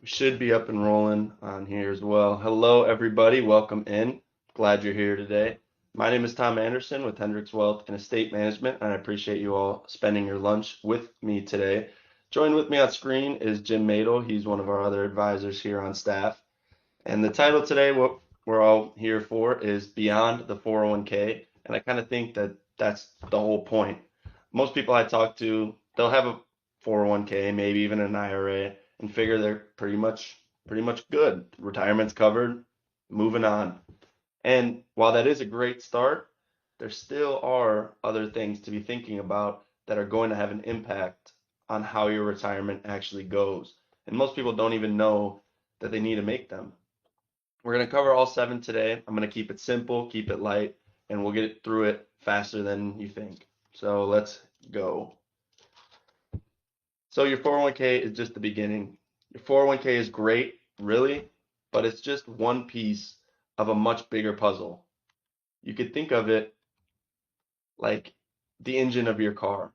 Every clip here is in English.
Should be up and rolling on here as well. Hello, everybody. Welcome in. Glad you're here today. My name is Tom Anderson with Hendricks Wealth and Estate Management, and I appreciate you all spending your lunch with me today. Joined with me on screen is Jim Madel. He's one of our other advisors here on staff. And the title today, what we're all here for, is Beyond the 401k. And I kind of think that that's the whole point. Most people I talk to, they'll have a 401k, maybe even an IRA, and figure they're pretty much good. Retirement's covered, moving on. And while that is a great start, there still are other things to be thinking about that are going to have an impact on how your retirement actually goes. And most people don't even know that they need to make them. We're going to cover all seven today. I'm going to keep it simple, keep it light, and we'll get through it faster than you think. So let's go. So your 401k is just the beginning. Your 401k is great, really, but it's just one piece of a much bigger puzzle. You could think of it like the engine of your car.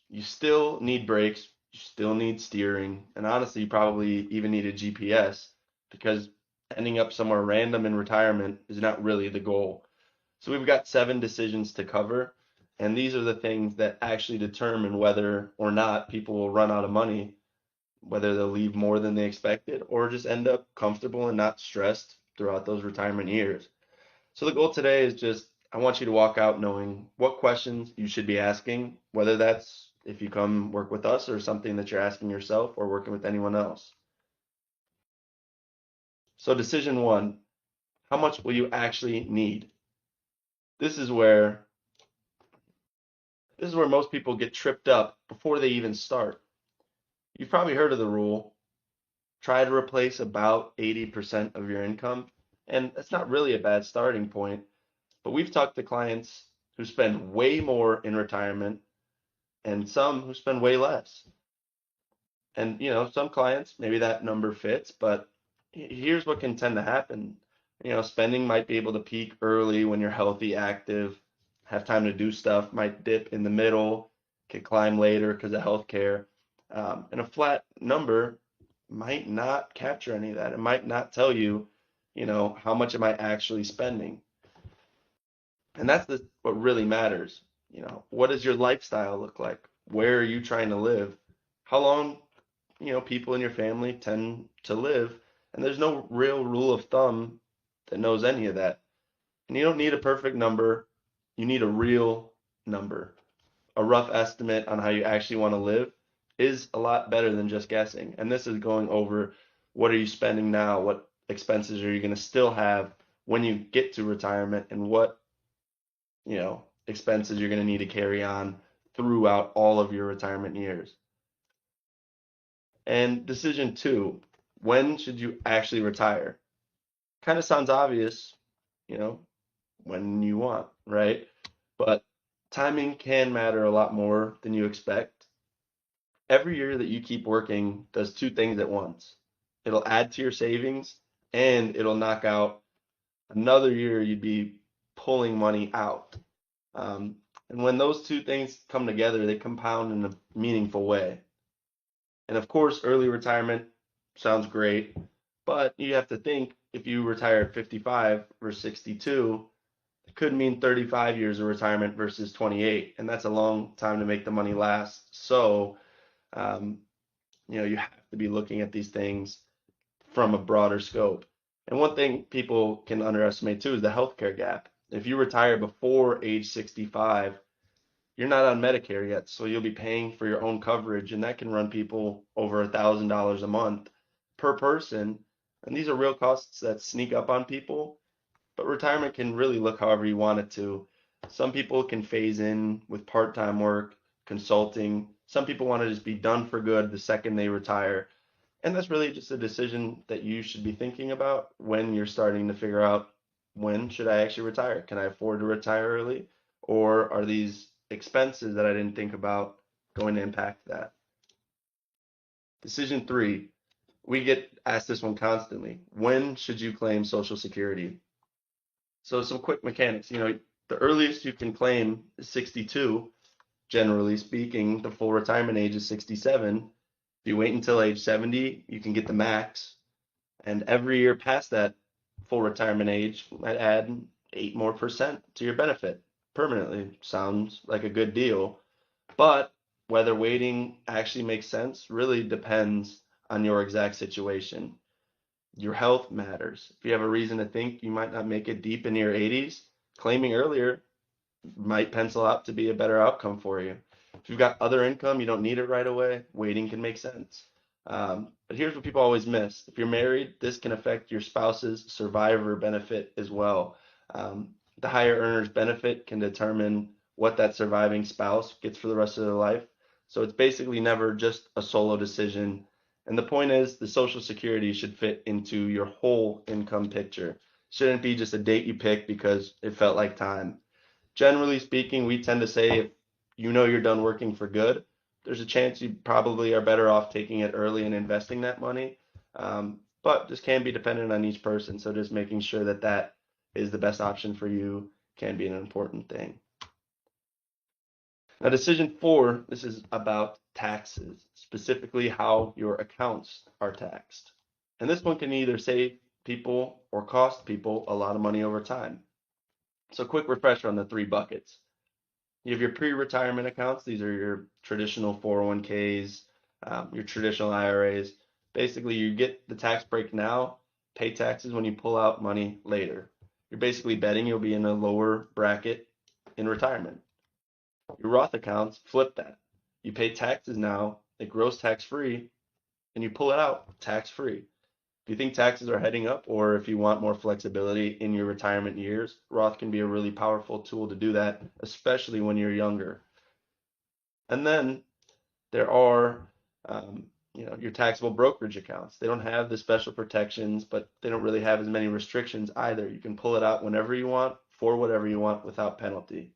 You still need brakes, you still need steering, and honestly, you probably even need a GPS because ending up somewhere random in retirement is not really the goal. So we've got seven decisions to cover, and these are the things that actually determine whether or not people will run out of money, whether they'll leave more than they expected, or just end up comfortable and not stressed throughout those retirement years. So the goal today is just I want you to walk out knowing what questions you should be asking, whether that's if you come work with us or something that you're asking yourself or working with anyone else. So decision one, how much will you actually need? This is where this is where most people get tripped up before they even start. You've probably heard of the rule, try to replace about 80% of your income, and that's not really a bad starting point, but we've talked to clients who spend way more in retirement and some who spend way less. And some clients, maybe that number fits, but here's what can tend to happen. Spending might be able to peak early when you're healthy, active, have time to do stuff, might dip in the middle, can climb later because of healthcare. And a flat number might not capture any of that. It might not tell you, how much am I actually spending? And that's what really matters. What does your lifestyle look like? Where are you trying to live? How long, people in your family tend to live? And there's no real rule of thumb that knows any of that. And you don't need a perfect number. You need a real number. A rough estimate on how you actually want to live is a lot better than just guessing. And this is going over what are you spending now? What expenses are you going to still have when you get to retirement and what expenses you're going to need to carry on throughout all of your retirement years. And decision two, when should you actually retire? Kind of sounds obvious, you know, when you want, right? But timing can matter a lot more than you expect. Every year that you keep working does two things at once. It'll add to your savings and it'll knock out another year you'd be pulling money out. Um, and when those two things come together, they compound in a meaningful way. And of course, early retirement sounds great, but you have to think if you retire at 55 or 62, it could mean 35 years of retirement versus 28, and that's a long time to make the money last. So, um, you have to be looking at these things from a broader scope. And one thing people can underestimate too is the healthcare gap. If you retire before age 65, you're not on Medicare yet, so you'll be paying for your own coverage, and that can run people over $1,000 a month per person. And these are real costs that sneak up on people, but retirement can really look however you want it to. Some people can phase in with part-time work, consulting. Some people want to just be done for good the second they retire. And that's really just a decision that you should be thinking about when you're starting to figure out when should I actually retire? Can I afford to retire early? Or are these expenses that I didn't think about going to impact that? Decision three, we get asked this one constantly. When should you claim Social Security? So some quick mechanics. The earliest you can claim is 62. Generally speaking, the full retirement age is 67. If you wait until age 70, you can get the max. And every year past that full retirement age might add 8% more to your benefit permanently. Sounds like a good deal. But whether waiting actually makes sense really depends on your exact situation. Your health matters. If you have a reason to think you might not make it deep into your 80s, claiming earlier might pencil out to be a better outcome for you. If you've got other income, you don't need it right away, waiting can make sense. But here's what people always miss. If you're married, this can affect your spouse's survivor benefit as well. Um, the higher earner's benefit can determine what that surviving spouse gets for the rest of their life. So it's basically never just a solo decision. And the point is, the Social Security should fit into your whole income picture. Shouldn't be just a date you pick because it felt like time. Generally speaking, we tend to say if you know you're done working for good, there's a chance you probably are better off taking it early and investing that money. But this can be dependent on each person. So just making sure that that is the best option for you can be an important thing. Now, decision four, this is about taxes, specifically how your accounts are taxed. And this one can either save people or cost people a lot of money over time. So, quick refresher on the three buckets. You have your pre-retirement accounts. These are your traditional 401ks, your traditional IRAs. Basically, you get the tax break now, pay taxes when you pull out money later. You're basically betting you'll be in a lower bracket in retirement. Your Roth accounts flip that. You pay taxes now, it grows tax-free, and you pull it out tax-free. If you think taxes are heading up or if you want more flexibility in your retirement years, Roth can be a really powerful tool to do that, especially when you're younger. And then there are, your taxable brokerage accounts. They don't have the special protections, but they don't really have as many restrictions either. You can pull it out whenever you want for whatever you want without penalty.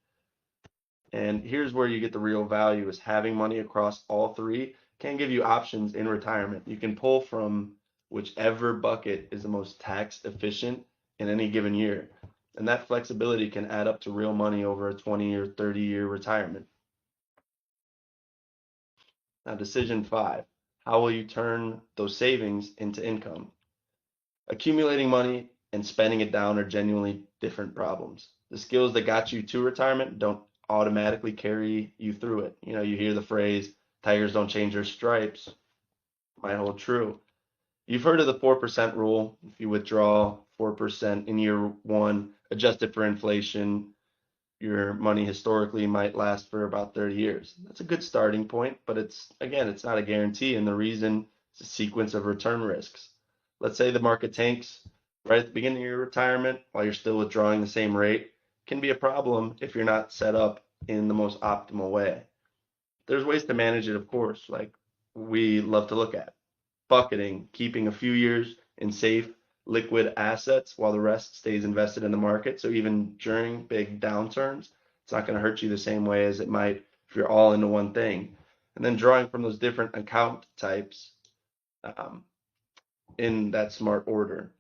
And here's where you get the real value is having money across all three can give you options in retirement. You can pull from whichever bucket is the most tax efficient in any given year. And that flexibility can add up to real money over a 20 or 30-year retirement. Now, decision five, how will you turn those savings into income? Accumulating money and spending it down are genuinely different problems. The skills that got you to retirement don't automatically carry you through it. You hear the phrase, tigers don't change their stripes, might hold true. You've heard of the 4% rule. If you withdraw 4% in year one, adjusted for inflation, your money historically might last for about 30 years. That's a good starting point, but it's not a guarantee. And the reason is a sequence of return risks. Let's say the market tanks right at the beginning of your retirement while you're still withdrawing the same rate can be a problem if you're not set up in the most optimal way. There's ways to manage it, of course, like we love to look at bucketing, keeping a few years in safe liquid assets while the rest stays invested in the market. So even during big downturns, it's not going to hurt you the same way as it might if you're all into one thing. And then drawing from those different account types um, in that smart order.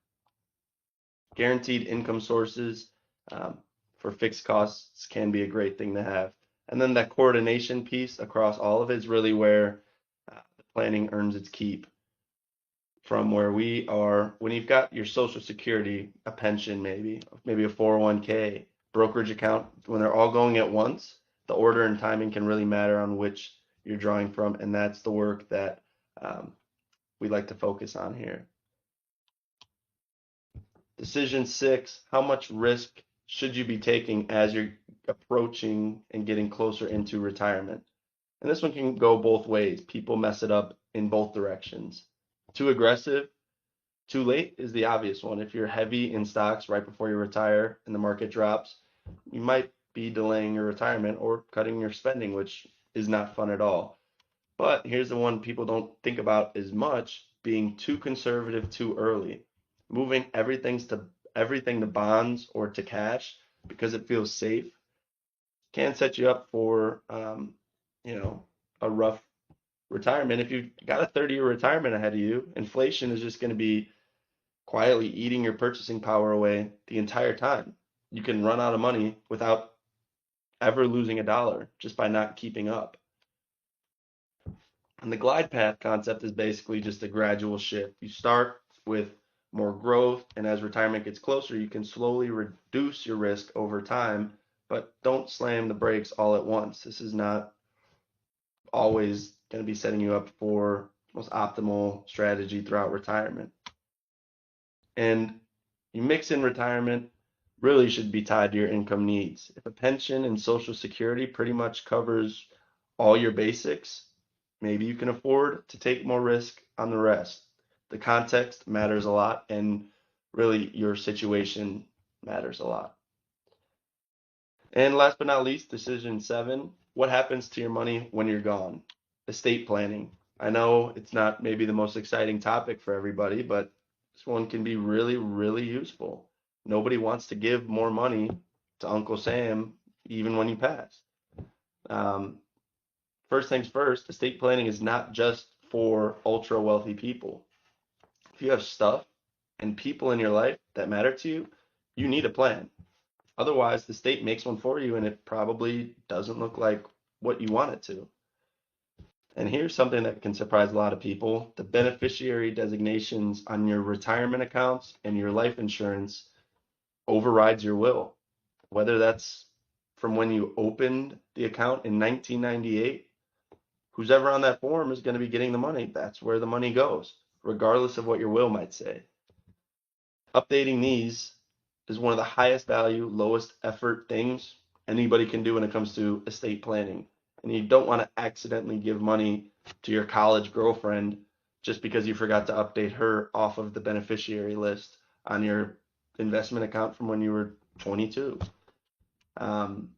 Guaranteed income sources um, for fixed costs can be a great thing to have. And then that coordination piece across all of it is really where the planning earns its keep from where we are when you've got your social security, a pension maybe a 401k, brokerage account, when they're all going at once, the order and timing can really matter on which you're drawing from, and that's the work that um, we like to focus on here. Decision six, how much risk should you be taking as you're approaching and getting closer into retirement? And this one can go both ways. People mess it up in both directions. Too aggressive, too late is the obvious one. If you're heavy in stocks right before you retire and the market drops, you might be delaying your retirement or cutting your spending, which is not fun at all. But here's the one people don't think about as much, being too conservative too early. Moving everything to bonds or to cash because it feels safe can set you up for a rough retirement. If you've got a 30-year retirement ahead of you, inflation is just going to be quietly eating your purchasing power away the entire time. You can run out of money without ever losing a dollar just by not keeping up. And the glide path concept is basically just a gradual shift. You start with more growth, and as retirement gets closer, you can slowly reduce your risk over time, but don't slam the brakes all at once. This is not always going to be setting you up for most optimal strategy throughout retirement. And you mix in retirement really should be tied to your income needs. If a pension and Social Security pretty much covers all your basics, maybe you can afford to take more risk on the rest. The context matters a lot, and really your situation matters a lot. And last but not least, decision 7, what happens to your money when you're gone? Estate planning. I know it's not maybe the most exciting topic for everybody, but this one can be really, really useful. Nobody wants to give more money to Uncle Sam even when you pass. Um, First things first, estate planning is not just for ultra wealthy people. If you have stuff and people in your life that matter to you, you need a plan. Otherwise, the state makes one for you and it probably doesn't look like what you want it to. And here's something that can surprise a lot of people. The beneficiary designations on your retirement accounts and your life insurance overrides your will. Whether that's from when you opened the account in 1998, who's ever on that form is going to be getting the money. That's where the money goes, regardless of what your will might say. Updating these is one of the highest value, lowest effort things anybody can do when it comes to estate planning. And you don't want to accidentally give money to your college girlfriend just because you forgot to update her off of the beneficiary list on your investment account from when you were 22. Um,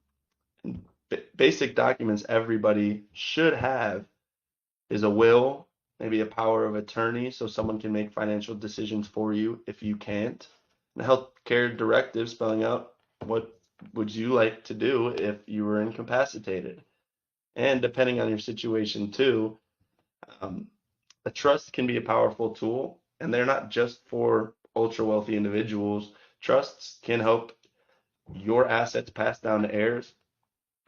Basic documents everybody should have is a will, maybe a power of attorney, so someone can make financial decisions for you if you can't. And a healthcare directive spelling out what would you like to do if you were incapacitated. And depending on your situation too, um, a trust can be a powerful tool, and they're not just for ultra wealthy individuals. Trusts can help your assets pass down to heirs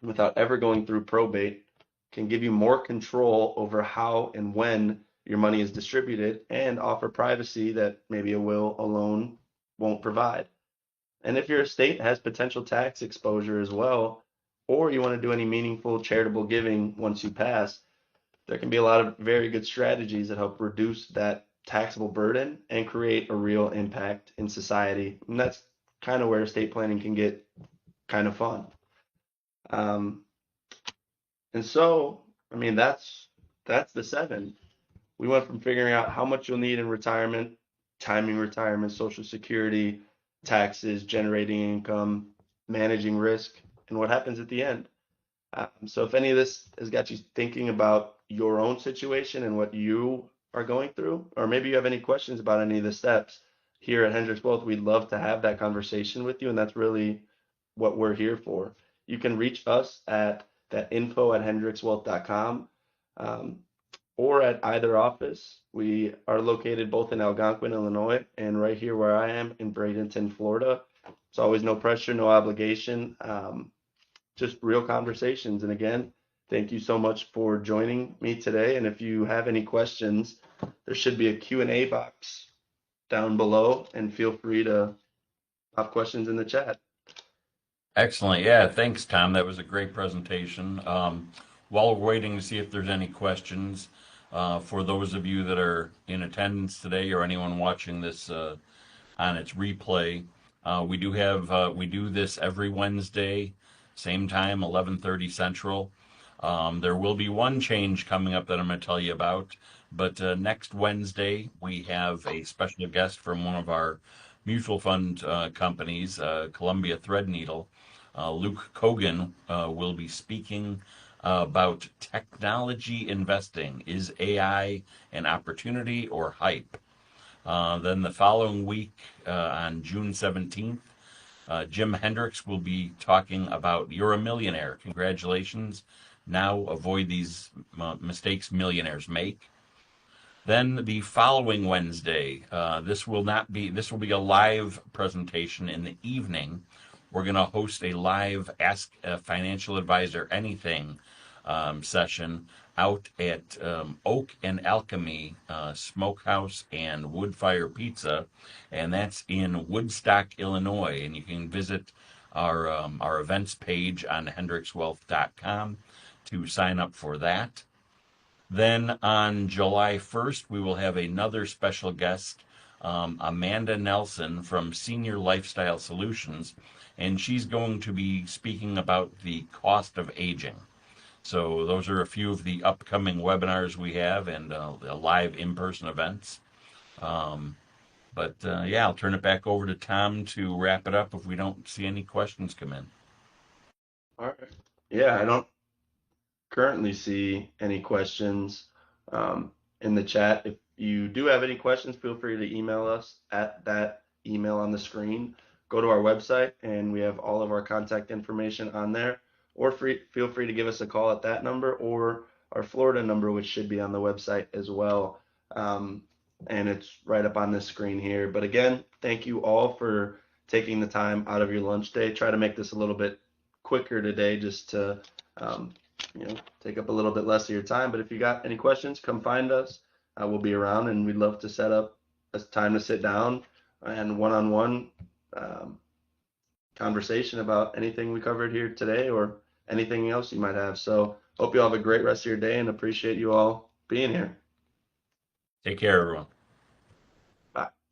without ever going through probate, can give you more control over how and when your money is distributed, and offer privacy that maybe a will alone won't provide. And if your estate has potential tax exposure as well, or you want to do any meaningful charitable giving once you pass, there can be a lot of very good strategies that help reduce that taxable burden and create a real impact in society. And that's kind of where estate planning can get kind of fun. Um, and so, I mean, that's the 7. We went from figuring out how much you'll need in retirement, timing retirement, Social Security, taxes, generating income, managing risk, and what happens at the end. So if any of this has got you thinking about your own situation and what you are going through, or maybe you have any questions about any of the steps here at Hendricks Wealth, we'd love to have that conversation with you, and that's really what we're here for. You can reach us at that info@hendrickswealth.com. Or at either office. We are located both in Algonquin, Illinois, and right here where I am in Bradenton, Florida. It's always no pressure, no obligation, just real conversations. And again, thank you so much for joining me today. And if you have any questions, there should be a Q&A box down below, and feel free to pop questions in the chat. Excellent. Yeah, thanks, Tom. That was a great presentation. While we're waiting to see if there's any questions, for those of you that are in attendance today or anyone watching this on its replay, we do this every Wednesday, same time, 11:30 Central. There will be one change coming up that I'm going to tell you about, but next Wednesday we have a special guest from one of our mutual fund companies, Columbia Threadneedle. Luke Kogan will be speaking about technology investing. Is AI an opportunity or hype? Then the following week, on June 17th, Jim Hendricks will be talking about You're a Millionaire. Congratulations. Now avoid these mistakes millionaires make. Then the following Wednesday, this will be a live presentation in the evening. We're going to host a live Ask a Financial Advisor Anything session out at Oak and Alchemy Smokehouse and Woodfire Pizza, and that's in Woodstock, Illinois. And you can visit our events page on hendrickswealth.com to sign up for that. Then on July 1st, we will have another special guest, Amanda Nelson from Senior Lifestyle Solutions, and she's going to be speaking about the cost of aging. So those are a few of the upcoming webinars we have and live in-person events. But yeah, I'll turn it back over to Tom to wrap it up if we don't see any questions come in. All right. Yeah, I don't currently see any questions in the chat. If you do have any questions, feel free to email us at that email on the screen. Go to our website, and we have all of our contact information on there. Or feel free to give us a call at that number or our Florida number, which should be on the website as well. And it's right up on this screen here. But again, thank you all for taking the time out of your lunch day. Try to make this a little bit quicker today just to um, take up a little bit less of your time. But if you got any questions, come find us. We'll be around, and we'd love to set up a time to sit down and one-on-one conversation about anything we covered here today or anything else you might have. So hope you all have a great rest of your day and appreciate you all being here. Take care, everyone.